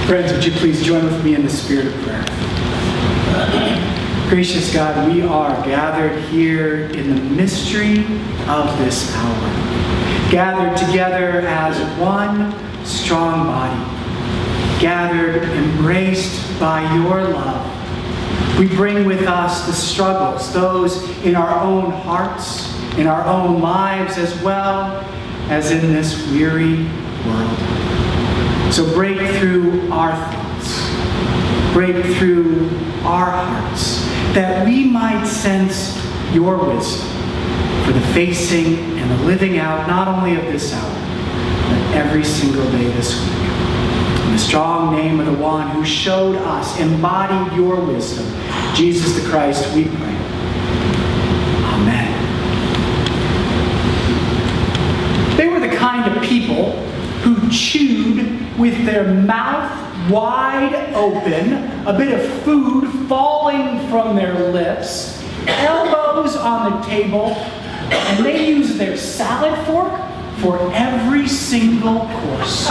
Friends, would you please join with me in the spirit of prayer? Gracious God, we are gathered here in the mystery of this hour. Gathered together as one strong body. Gathered, embraced by your love. We bring with us the struggles, those in our own hearts, in our own lives, as well as in this weary world. So break through our thoughts, break through our hearts, that we might sense your wisdom for the facing and the living out, not only of this hour, but every single day this week. In the strong name of the one who showed us, embodied your wisdom, Jesus the Christ, we pray. Amen. They were the kind of people who chewed with their mouth wide open, a bit of food falling from their lips, elbows on the table, and they used their salad fork for every single course.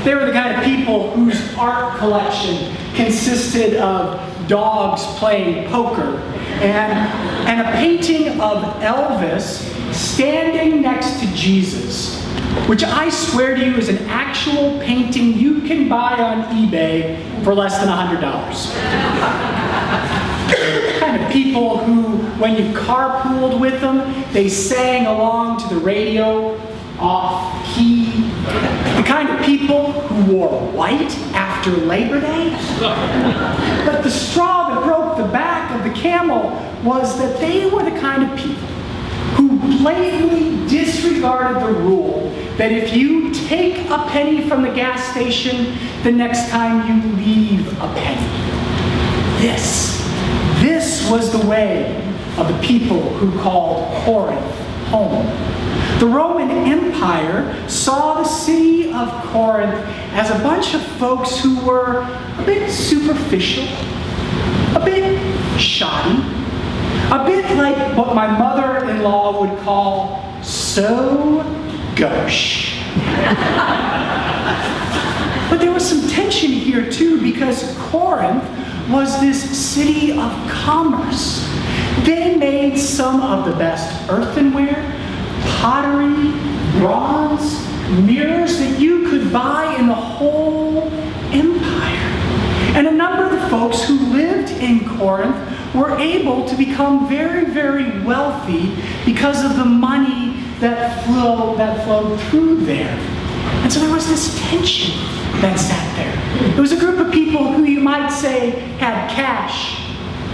They were the kind of people whose art collection consisted of dogs playing poker and a painting of Elvis standing next to Jesus, which I swear to you is an actual painting you can buy on eBay for less than $100. The kind of people who, when you carpooled with them, they sang along to the radio off key. The kind of people who wore white after Labor Day. But the straw that broke the back of the camel was that they were the kind of people who blatantly disregarded the rule that if you take a penny from the gas station, the next time you leave a penny. This was the way of the people who called Corinth home. The Roman Empire saw the city of Corinth as a bunch of folks who were a bit superficial, a bit shoddy, a bit like what my mother-in-law would call so gauche. But there was some tension here too, because Corinth was this city of commerce. They made some of the best earthenware, pottery, bronze, mirrors that you could buy in the whole empire. And a number of the folks who lived in Corinth were able to become very, very wealthy because of the money that flowed through there. And so there was this tension that sat there. It was a group of people who you might say had cash,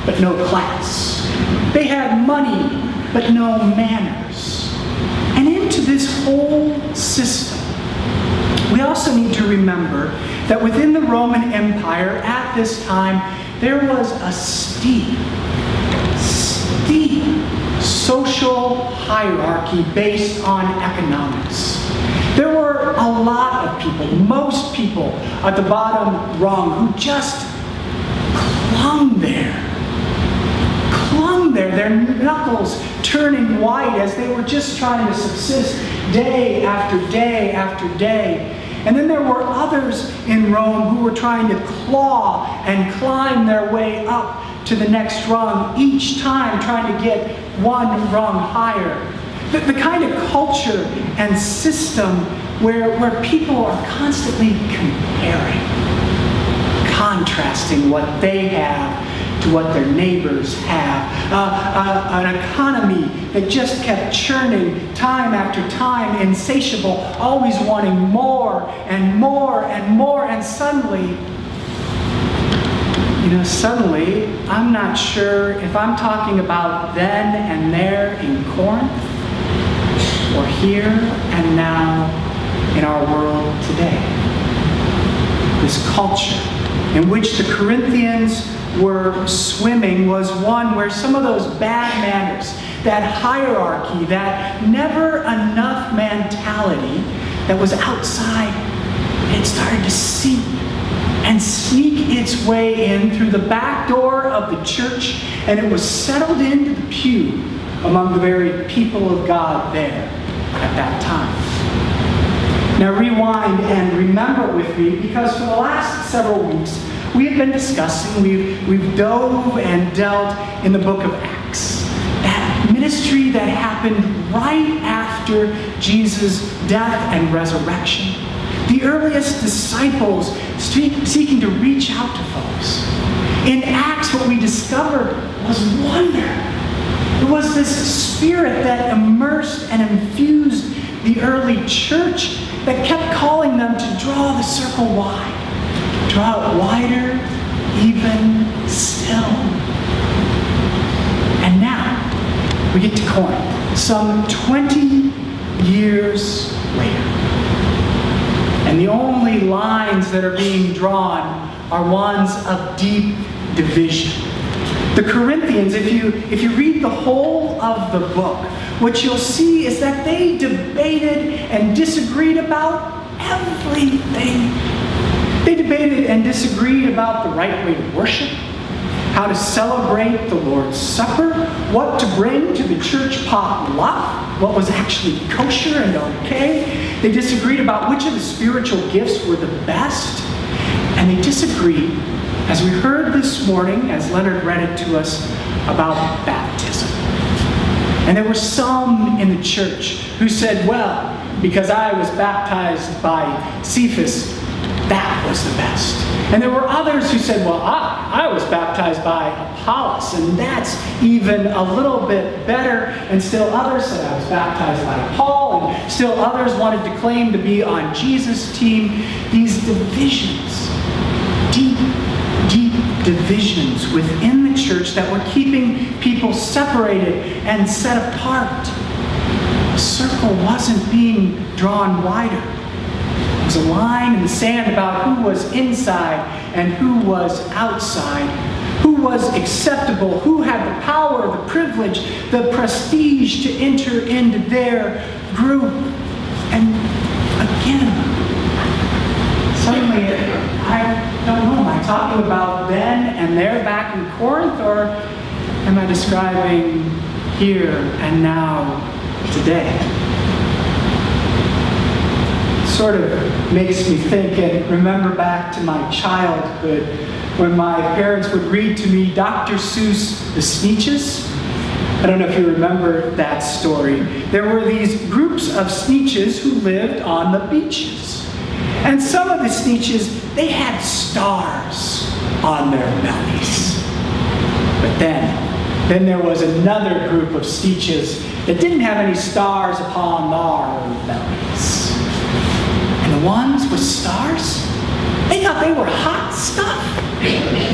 but no class. They had money, but no manners. And into this whole system, we also need to remember that within the Roman Empire at this time, there was a steep social hierarchy based on economics. There were a lot of people, most people at the bottom rung, who just clung there, their knuckles turning white as they were just trying to subsist day after day after day. And then there were others in Rome who were trying to claw and climb their way up to the next rung, each time trying to get one rung higher. The kind of culture and system where people are constantly comparing, contrasting what they have to what their neighbors have. An economy that just kept churning time after time, insatiable, always wanting more and more and more, and suddenly, I'm not sure if I'm talking about then and there in Corinth, or here and now in our world today. This culture in which the Corinthians were swimming was one where some of those bad manners, that hierarchy, that never enough mentality that was outside, it started to seep and sneak its way in through the back door of the church, and it was settled into the pew among the very people of God there at that time. Now rewind and remember with me, because for the last several weeks we have been discussing, we've dove and dealt in the book of Acts. That ministry that happened right after Jesus' death and resurrection. The earliest disciples seeking to reach out to folks. In Acts, what we discovered was wonder. It was this spirit that immersed and infused the early church that kept calling them to draw the circle wide. Draw it wider, even still. And now, we get to Corinth, some 20 years later. And the only lines that are being drawn are ones of deep division. The Corinthians, if you read the whole of the book, what you'll see is that they debated and disagreed about everything. They debated and disagreed about the right way to worship, how to celebrate the Lord's Supper, what to bring to the church potluck, what was actually kosher and okay. They disagreed about which of the spiritual gifts were the best. And they disagreed, as we heard this morning, as Leonard read it to us, about baptism. And there were some in the church who said, well, because I was baptized by Cephas, that was the best. And there were others who said, well, I was baptized by Apollos, and that's even a little bit better. And still others said I was baptized by Paul, and still others wanted to claim to be on Jesus' team. These divisions, deep divisions within the church that were keeping people separated and set apart. The circle wasn't being drawn wider. There was a line in the sand about who was inside and who was outside, who was acceptable, who had the power, the privilege, the prestige to enter into their group. And again, suddenly, I don't know, am I talking about then and there back in Corinth, or am I describing here and now today? Sort of makes me think and remember back to my childhood when my parents would read to me Dr. Seuss' The Sneetches. I don't know if you remember that story. There were these groups of Sneetches who lived on the beaches. And some of the Sneetches, they had stars on their bellies. But then there was another group of Sneetches that didn't have any stars upon their bellies. And the ones with stars, they thought they were hot stuff.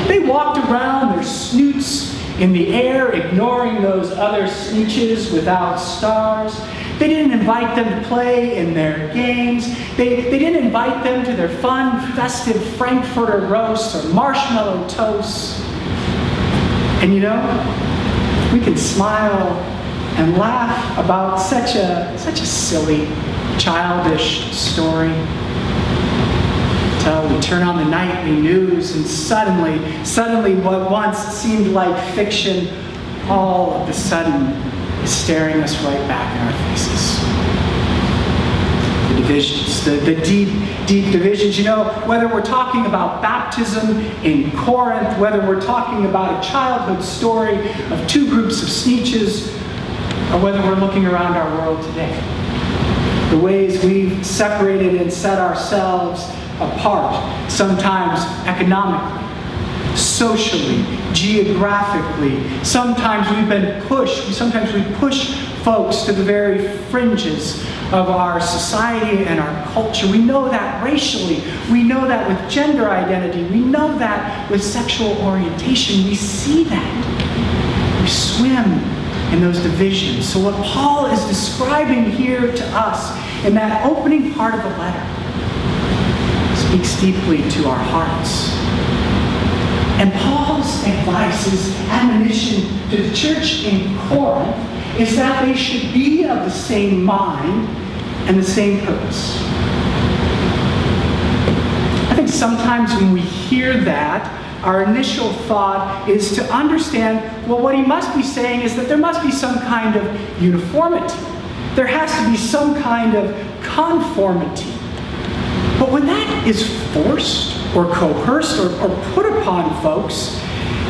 They walked around their snoots in the air, ignoring those other Sneetches without stars. They didn't invite them to play in their games. They didn't invite them to their fun, festive Frankfurter roasts or marshmallow toasts. And you know, we can smile and laugh about such a silly, childish story. Until we turn on the nightly news and suddenly what once seemed like fiction, all of a sudden is staring us right back in our faces. The divisions, the deep divisions. You know, whether we're talking about baptism in Corinth, whether we're talking about a childhood story of two groups of Sneetches, or whether we're looking around our world today. The ways we've separated and set ourselves apart, sometimes economically, socially, geographically. Sometimes we push folks to the very fringes of our society and our culture. We know that racially. We know that with gender identity. We know that with sexual orientation. We see that. We swim in those divisions. So what Paul is describing here to us in that opening part of the letter speaks deeply to our hearts. And Paul's advice, his admonition to the church in Corinth, is that they should be of the same mind and the same purpose. I think sometimes when we hear that, our initial thought is to understand, well, what he must be saying is that there must be some kind of uniformity. There has to be some kind of conformity. is forced or coerced or put upon folks,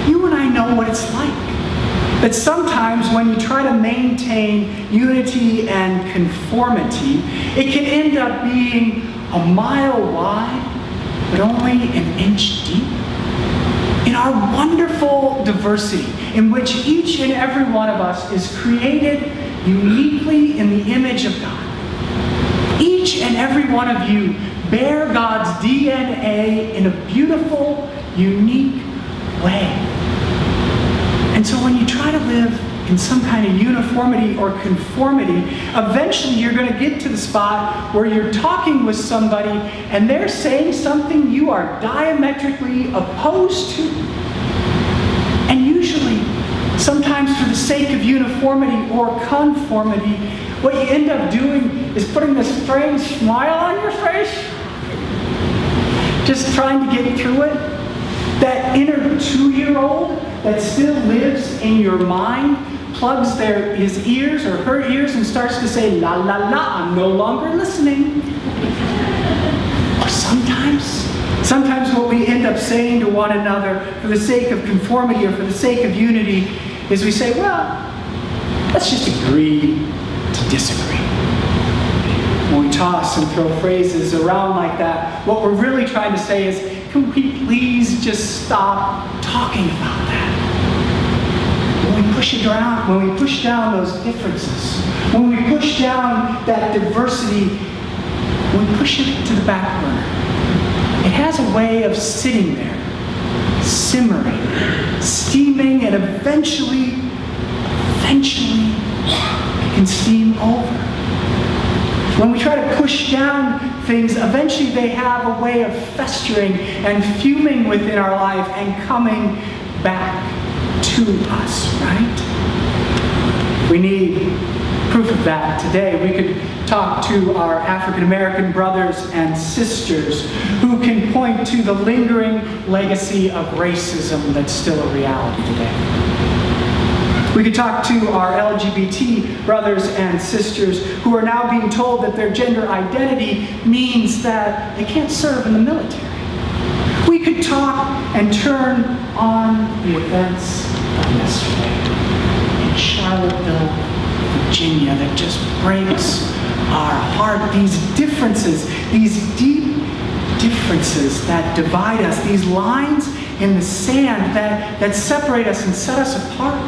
you and I know what it's like. That sometimes when you try to maintain unity and conformity, it can end up being a mile wide, but only an inch deep. In our wonderful diversity, in which each and every one of us is created uniquely in the image of God. Each and every one of you bear God's DNA in a beautiful, unique way. And so when you try to live in some kind of uniformity or conformity, eventually you're going to get to the spot where you're talking with somebody and they're saying something you are diametrically opposed to. And usually, sometimes for the sake of uniformity or conformity, what you end up doing is putting this strange smile on your face, just trying to get through it. That inner 2-year-old that still lives in your mind plugs his ears or her ears and starts to say, la la la, I'm no longer listening. Or sometimes what we end up saying to one another for the sake of conformity or for the sake of unity is we say, well, let's just agree to disagree. When we toss and throw phrases around like that, what we're really trying to say is, can we please just stop talking about that? When we push down those differences, when we push down that diversity, when we push it to the back burner, it has a way of sitting there, simmering, steaming, and eventually it can steam over. When we try to push down things, eventually they have a way of festering and fuming within our life and coming back to us, right? We need proof of that today. We could talk to our African American brothers and sisters who can point to the lingering legacy of racism that's still a reality today. We could talk to our LGBT brothers and sisters who are now being told that their gender identity means that they can't serve in the military. We could talk and turn on the events of yesterday in Charlottesville, Virginia, that just breaks our heart. These differences, these deep differences that divide us, these lines in the sand that separate us and set us apart.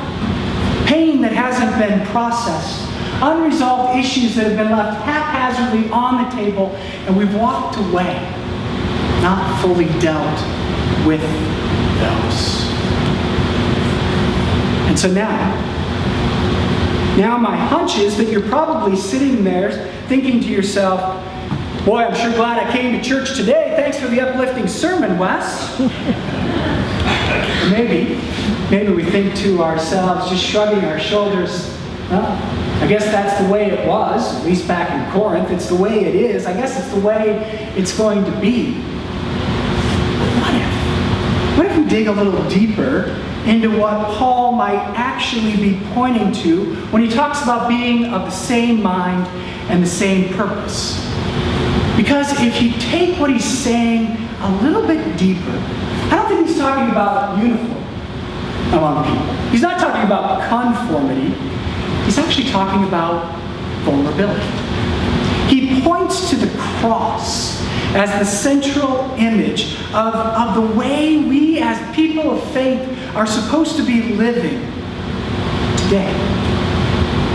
Pain that hasn't been processed, unresolved issues that have been left haphazardly on the table, and we've walked away, not fully dealt with those. And so now my hunch is that you're probably sitting there thinking to yourself, boy, I'm sure glad I came to church today. Thanks for the uplifting sermon, Wes. Maybe we think to ourselves, just shrugging our shoulders, well, I guess that's the way it was, at least back in Corinth. It's the way it is. I guess it's the way it's going to be. What if we dig a little deeper into what Paul might actually be pointing to when he talks about being of the same mind and the same purpose? Because if you take what he's saying a little bit deeper, I don't think he's talking about uniform among people. He's not talking about conformity. He's actually talking about vulnerability. He points to the cross as the central image of the way we as people of faith are supposed to be living today.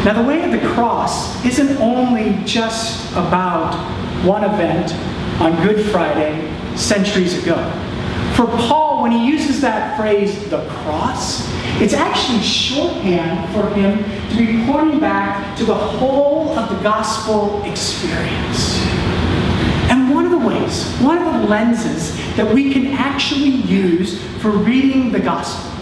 Now, the way of the cross isn't only just about one event on Good Friday centuries ago. For Paul, when he uses that phrase, the cross, it's actually shorthand for him to be pointing back to the whole of the gospel experience. And one of the lenses that we can actually use for reading the gospel,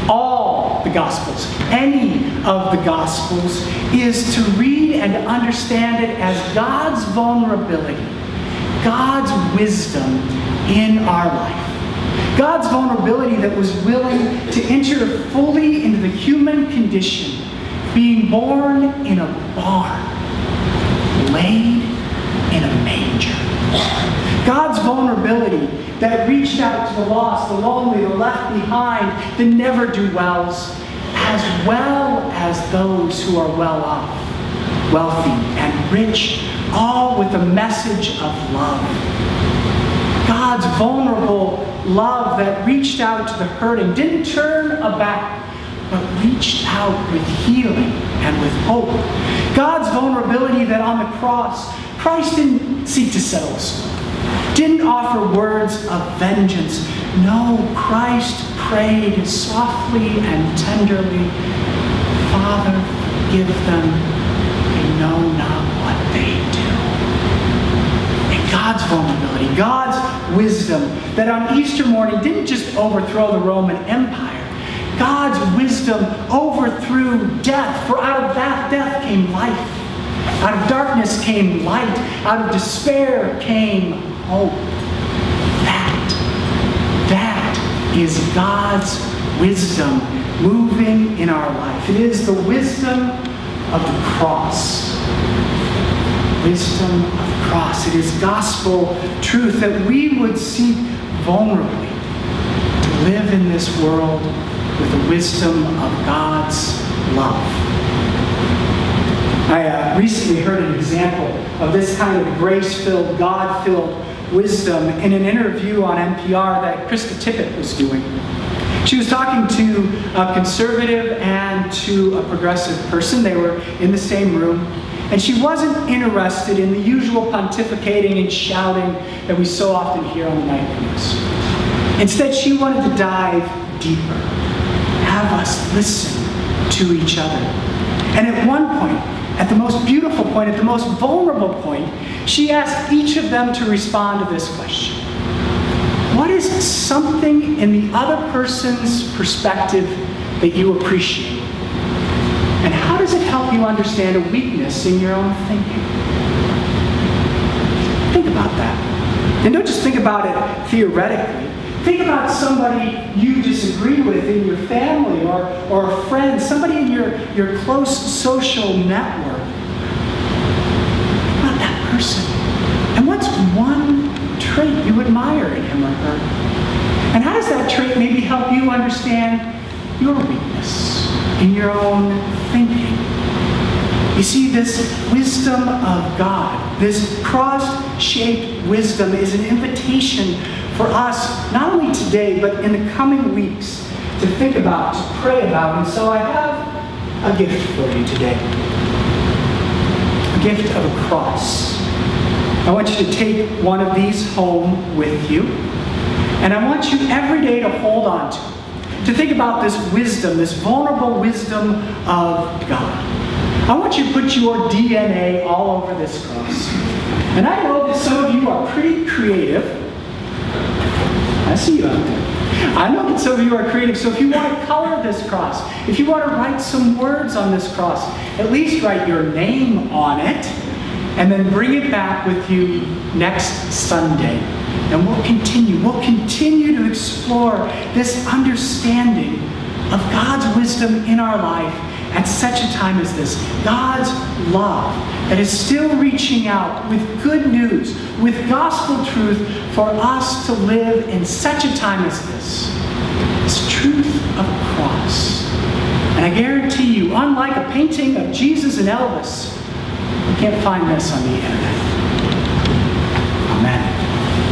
all the gospels, any of the gospels, is to read and understand it as God's vulnerability, God's wisdom in our life. God's vulnerability that was willing to enter fully into the human condition, being born in a barn, laid in a manger. God's vulnerability that reached out to the lost, the lonely, the left behind, the never-do-wells, as well as those who are well off, wealthy and rich, all with a message of love. God's vulnerable love that reached out to the hurting, didn't turn back, but reached out with healing and with hope. God's vulnerability that on the cross, Christ didn't seek to settle a score, didn't offer words of vengeance. No, Christ prayed softly and tenderly, Father, forgive them, they know not what they do. And God's vulnerability, God's wisdom that on Easter morning didn't just overthrow the Roman Empire. God's wisdom overthrew death, for out of that death came life. Out of darkness came light. Out of despair came hope. That is God's wisdom moving in our life. It is the wisdom of the cross. Wisdom of the cross. It is gospel truth that we would seek vulnerably to live in this world with the wisdom of God's love. I recently heard an example of this kind of grace-filled, God-filled wisdom in an interview on NPR that Krista Tippett was doing. She was talking to a conservative and to a progressive person. They were in the same room. And she wasn't interested in the usual pontificating and shouting that we so often hear on the nightly news. Instead, she wanted to dive deeper, have us listen to each other. And at one point, at the most beautiful point, at the most vulnerable point, she asked each of them to respond to this question. What is something in the other person's perspective that you appreciate? And how does it help you understand a weakness in your own thinking? Think about that. And don't just think about it theoretically. Think about somebody you disagree with in your family or a friend, somebody in your close social network. Think about that person. And what's one trait you admire in him or her? And how does that trait maybe help you understand your weakness in your own thinking? You see, this wisdom of God, this cross-shaped wisdom is an invitation for us, not only today, but in the coming weeks, to think about, to pray about. And so I have a gift for you today. A gift of a cross. I want you to take one of these home with you. And I want you every day to hold on to think about this wisdom, this vulnerable wisdom of God. I want you to put your DNA all over this cross. And I know that some of you are pretty creative. I see you out there. I know that some of you are creative, so if you want to color this cross, if you want to write some words on this cross, at least write your name on it, and then bring it back with you next Sunday. And we'll continue to explore this understanding of God's wisdom in our life at such a time as this. God's love that is still reaching out with good news, with gospel truth for us to live in such a time as this. This truth of the cross. And I guarantee you, unlike a painting of Jesus and Elvis, you can't find this on the internet.